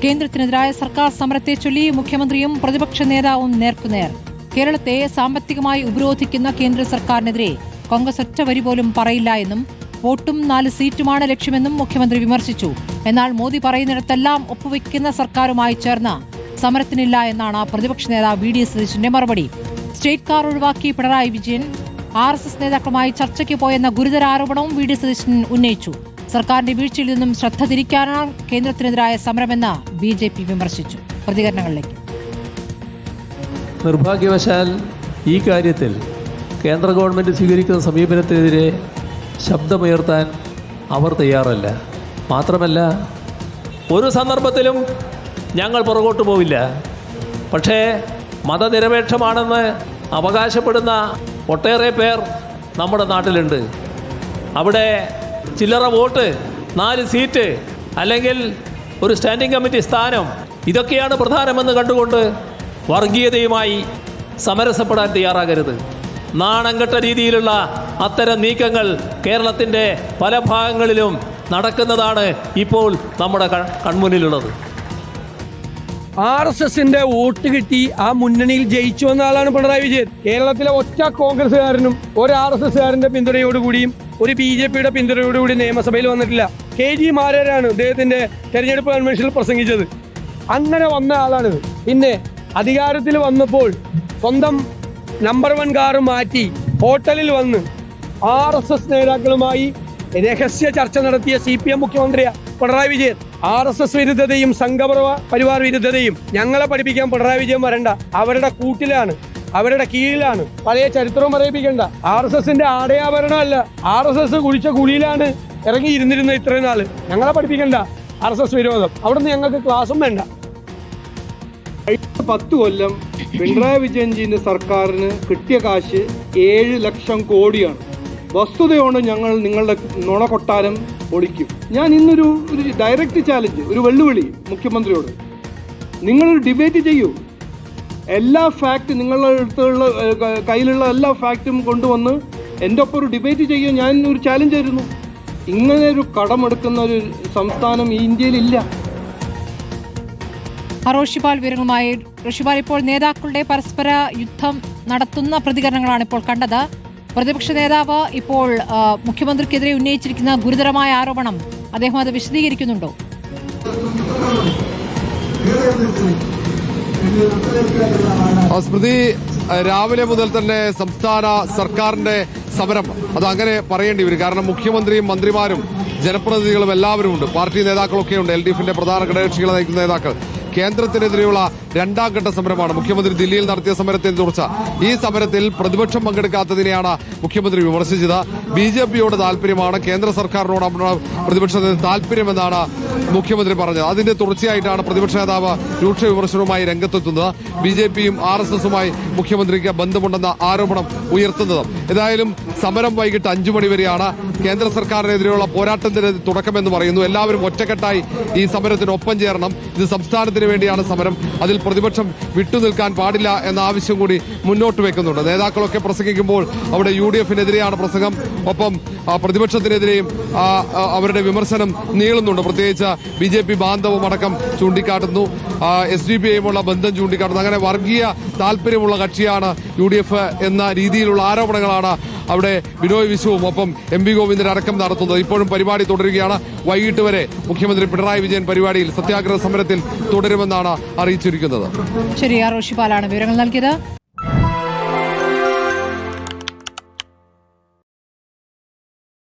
കേന്ദ്രത്തിനെതിരായ സർക്കാർ സമരത്തെ ചൊല്ലി മുഖ്യമന്ത്രിയും പ്രതിപക്ഷ നേതാവും നേർക്കുനേർ. കേരളത്തെ സാമ്പത്തികമായി ഉപരോധിക്കുന്ന കേന്ദ്ര സർക്കാരിനെതിരെ കോൺഗ്രസ് ഒറ്റ വരി പോലും പറയില്ല എന്നും വോട്ടും 4 സീറ്റുമാണ് ലക്ഷ്യമെന്നും മുഖ്യമന്ത്രി വിമർശിച്ചു. എന്നാൽ മോദി പറയുന്നിടത്തെല്ലാം ഒപ്പുവെക്കുന്ന സർക്കാരുമായി ചേർന്ന് സമരത്തിനില്ല എന്നാണ് പ്രതിപക്ഷ നേതാവ് വി ഡി സതീശന്റെ മറുപടി. സ്റ്റേറ്റ് കാർ ഒഴിവാക്കി പിണറായി വിജയൻ RSS നേതാക്കളുമായി ചർച്ചയ്ക്ക് പോയെന്ന ഗുരുതര ആരോപണവും വി ഡി സതീശൻ ഉന്നയിച്ചു. സർക്കാരിന്റെ വീഴ്ചയിൽ നിന്നും ശ്രദ്ധ തിരിക്കാനാണ് കേന്ദ്രത്തിനെതിരായ സമരമെന്ന് BJP വിമർശിച്ചു. പ്രതികരണങ്ങളിലേക്ക്. നിർഭാഗ്യവശാൽ ഈ കാര്യത്തിൽ കേന്ദ്ര ഗവൺമെൻറ് സ്വീകരിക്കുന്ന സമീപനത്തിനെതിരെ ശബ്ദമുയർത്താൻ അവർ തയ്യാറല്ല. മാത്രമല്ല, ഒരു സന്ദർഭത്തിലും ഞങ്ങൾ പുറകോട്ട് പോവില്ല. പക്ഷേ മതനിരപേക്ഷമാണെന്ന് അവകാശപ്പെടുന്ന ഒട്ടേറെ പേർ നമ്മുടെ നാട്ടിലുണ്ട്. അവിടെ ചില്ലറ വോട്ട്, 4 സീറ്റ് അല്ലെങ്കിൽ ഒരു സ്റ്റാൻഡിംഗ് കമ്മിറ്റി സ്ഥാനം, ഇതൊക്കെയാണ് പ്രധാനമെന്ന് കണ്ടുകൊണ്ട് വർഗീയതയുമായി സമരസപ്പെടാൻ തയ്യാറാകരുത്. നാണംകെട്ട രീതിയിലുള്ള അത്തരം നീക്കങ്ങൾ കേരളത്തിൻ്റെ പല ഭാഗങ്ങളിലും നടക്കുന്നതാണ് ഇപ്പോൾ നമ്മുടെ കൺമുന്നിലുള്ളത്. RSSന്റെ വോട്ട് കിട്ടി ആ മുന്നണിയിൽ ജയിച്ചു വന്ന ആളാണ് പിണറായി വിജയൻ. കേരളത്തിലെ ഒറ്റ കോൺഗ്രസ്സുകാരനും ഒരു RSSകാരന്റെ പിന്തുണയോടുകൂടിയും ഒരു BJPയുടെ പിന്തുണയോടുകൂടി നിയമസഭയിൽ വന്നിട്ടില്ല. KG മാരാരാണ് അദ്ദേഹത്തിന്റെ തെരഞ്ഞെടുപ്പ് കൺവെൻഷനിൽ പ്രസംഗിച്ചത്. അങ്ങനെ വന്ന ആളാണിത്. പിന്നെ അധികാരത്തിൽ വന്നപ്പോൾ സ്വന്തം നമ്പർ 1 കാറ് മാറ്റി ഹോട്ടലിൽ വന്ന് RSS നേതാക്കളുമായി രഹസ്യ ചർച്ച നടത്തിയ CPM മുഖ്യമന്ത്രിയാണ് പിണറായി വിജയൻ. RSS വിരുദ്ധതയും സംഘപരിവാർ വിരുദ്ധതയും ഞങ്ങളെ പഠിപ്പിക്കാൻ പിണറായി വിജയൻ വരണ്ട. അവരുടെ കൂട്ടിലാണ്, അവരുടെ കീഴിലാണ്. പഴയ ചരിത്രവും പറയിപ്പിക്കണ്ട. RSSന്റെ ആടയാഭരണമല്ല, RSS കുടിച്ച കുഴിയിലാണ് ഇറങ്ങി ഇരുന്നിരുന്നത് ഇത്രയും നാള്. ഞങ്ങളെ പഠിപ്പിക്കണ്ട RSS വിരോധം. അവിടുന്ന് ഞങ്ങൾക്ക് ക്ലാസ്സും വേണ്ട. 10 കൊല്ലം പിണറായി വിജയൻജിന്റെ സർക്കാരിന് കിട്ടിയ കാശ് 7 ലക്ഷം കോടിയാണ്. വസ്തുതയോട് ഞങ്ങൾ നിങ്ങളുടെ നുണ കൊട്ടാരം പൊളിക്കും. ഞാൻ ഇന്നൊരു ഡയറക്റ്റ് ചാലഞ്ച്, ഒരു വെല്ലുവിളി മുഖ്യമന്ത്രിയോട്. നിങ്ങളൊരു ഡിബേറ്റ് ചെയ്യൂ. എല്ലാ ഫാക്ട് നിങ്ങളുടെ അടുത്തുള്ള കയ്യിലുള്ള എല്ലാ ഫാക്റ്റും കൊണ്ടുവന്ന് എൻ്റെ ഒപ്പം ഒരു ഡിബേറ്റ് ചെയ്യുക. ഞാൻ ഒരു ചാലഞ്ച് ആയിരുന്നു. ഇങ്ങനെ ഒരു കടമെടുക്കുന്ന ഒരു സംസ്ഥാനം ഈ ഇന്ത്യയിലില്ല. റോഷിപാൽ വിവരങ്ങളുമായി. റോഷിപാൽ, ഇപ്പോൾ നേതാക്കളുടെ പരസ്പര യുദ്ധം നടത്തുന്ന പ്രതികരണങ്ങളാണ് ഇപ്പോൾ കണ്ടത്. പ്രതിപക്ഷ നേതാവ് ഇപ്പോൾ മുഖ്യമന്ത്രിക്കെതിരെ ഉന്നയിച്ചിരിക്കുന്ന ഗുരുതരമായ ആരോപണം, അദ്ദേഹം അത് വിശദീകരിക്കുന്നുണ്ടോ? സ്മൃതി, രാവിലെ മുതൽ തന്നെ സംസ്ഥാന സർക്കാരിന്റെ സമരം അത് അങ്ങനെ പറയേണ്ടി വരും. കാരണം മുഖ്യമന്ത്രിയും മന്ത്രിമാരും ജനപ്രതിനിധികളും എല്ലാവരും ഉണ്ട്. പാർട്ടി നേതാക്കളൊക്കെ ഉണ്ട്. LDFന്റെ പ്രധാന ഘടകകക്ഷികളെ നയിക്കുന്ന നേതാക്കൾ. കേന്ദ്രത്തിനെതിരെയുള്ള 2ാം ഘട്ട സമരമാണ് മുഖ്യമന്ത്രി ദില്ലിയിൽ നടത്തിയ സമരത്തെ തുടർച്ച. ഈ സമരത്തിൽ പ്രതിപക്ഷം പങ്കെടുക്കാത്തതിനെയാണ് മുഖ്യമന്ത്രി വിമർശിച്ചത്. BJPയോട് താല്പര്യമാണ്, കേന്ദ്ര സർക്കാരിനോട് പ്രതിപക്ഷത്തിന് താല്പര്യമെന്നാണ് മുഖ്യമന്ത്രി പറഞ്ഞത്. അതിന്റെ തുടർച്ചയായിട്ടാണ് പ്രതിപക്ഷ നേതാവ് രൂക്ഷ വിമർശനവുമായി രംഗത്തെത്തുന്നത്. BJPയും RSSുമായി മുഖ്യമന്ത്രിക്ക് ബന്ധമുണ്ടെന്ന ആരോപണം ഉയർത്തുന്നത്. ഏതായാലും സമരം വൈകിട്ട് 5 മണി വരെയാണ്. കേന്ദ്ര സർക്കാരിനെതിരെയുള്ള പോരാട്ടത്തിന് തുടക്കമെന്ന് പറയുന്നു. എല്ലാവരും ഒറ്റക്കെട്ടായി ഈ സമരത്തിനൊപ്പം ചേരണം. ഇത് സംസ്ഥാനത്തിന് വേണ്ടിയാണ് സമരം. അതിൽ പ്രതിപക്ഷം വിട്ടുനിൽക്കാൻ പാടില്ല എന്ന ആവശ്യം കൂടി മുന്നോട്ട് വെക്കുന്നുണ്ട്. നേതാക്കളൊക്കെ പ്രസംഗിക്കുമ്പോൾ അവിടെ UDFനെതിരെയാണ് പ്രസംഗം. ഒപ്പം പ്രതിപക്ഷത്തിനെതിരെയും അവരുടെ വിമർശനം നീളുന്നുണ്ട്. പ്രത്യേകിച്ച് BJP ബാന്ധവം അടക്കം ചൂണ്ടിക്കാട്ടുന്നു. SDPയുമുള്ള ബന്ധം ചൂണ്ടിക്കാട്ടുന്നു. അങ്ങനെ വർഗീയ താല്പര്യമുള്ള കക്ഷിയാണ് UDF എന്ന രീതിയിലുള്ള ആരോപണങ്ങളാണ് അവിടെ ബിനോയ് വിശ്വവും ഒപ്പം MP ഗോവിന്ദൻ അടക്കം നടത്തുന്നത്. ഇപ്പോഴും പരിപാടി തുടരുകയാണ്. വൈകിട്ട് വരെ മുഖ്യമന്ത്രി പിണറായി വിജയൻ പരിപാടിയിൽ സത്യാഗ്രഹ സമരത്തിൽ തുടരുമെന്നാണ് അറിയിച്ചിരിക്കുന്നത്. ശരി, റോഷിപാലാണ് വിവരങ്ങൾ നൽകിയത്.